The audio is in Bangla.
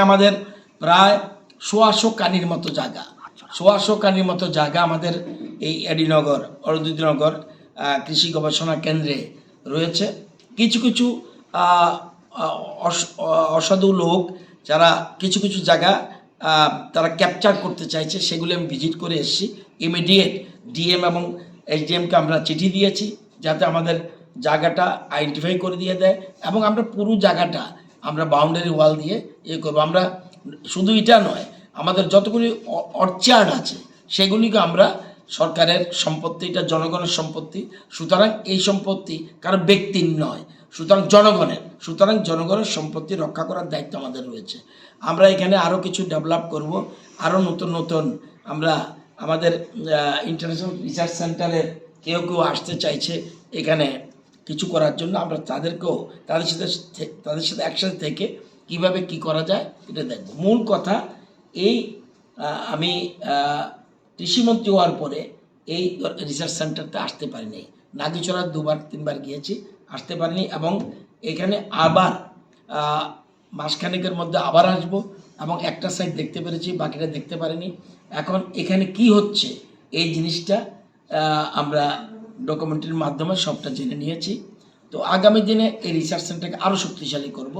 আমাদের প্রায় ১৬০০ কানির মতো জায়গা, ১৬০০ কানির মতো জায়গা আমাদের এই এডিনগর অরুন্ধতিনগর কৃষি গবেষণা কেন্দ্রে রয়েছে। কিছু কিছু অসাধু লোক যারা কিছু কিছু জায়গা তারা ক্যাপচার করতে চাইছে, সেগুলি আমি ভিজিট করে এসেছি। ইমিডিয়েট ডিএম এবং এসডিএমকে আমরা চিঠি দিয়েছি যাতে আমাদের জায়গাটা আইডেন্টিফাই করে দিয়ে দেয়, এবং আমরা পুরো জায়গাটা আমরা বাউন্ডারি ওয়াল দিয়ে করবো। আমরা শুধু এটা নয়, আমাদের যতগুলি অর্চার্ড আছে সেগুলিকে আমরা সরকারের সম্পত্তি, এটা জনগণের সম্পত্তি, সুতরাং এই সম্পত্তি কারো ব্যক্তির নয়, সুতরাং জনগণের সম্পত্তি রক্ষা করার দায়িত্ব আমাদের রয়েছে। আমরা এখানে আরও কিছু ডেভেলপ করব, আরও নতুন আমরা আমাদের ইন্টারন্যাশনাল রিসার্চ সেন্টারে কেউ আসতে চাইছে এখানে কিছু করার জন্য, আমরা তাদের সাথে একসাথে থেকে কিভাবে কি করা যায় এটা দেখব। মূল কথা এই আমি কৃষিমন্ত্রী হওয়ার পরে এই রিসার্চ সেন্টারতে আসতে পারিনি। নাগিচড়া 2-3বার গিয়েছি, আসতে পারিনি, এবং এখানে আবার মাসখানেকের মধ্যে আবার আসব, এবং একটা সাইড দেখতে পেরেছি, বাকিটা দেখতে পারিনি। এখন এখানে কি হচ্ছে এই জিনিসটা আমরা ডকুমেন্টারির মাধ্যমে সবটা জেনে নিয়েছি। তো আগামী দিনে এই রিসার্চ সেন্টারকে আরও শক্তিশালী করব।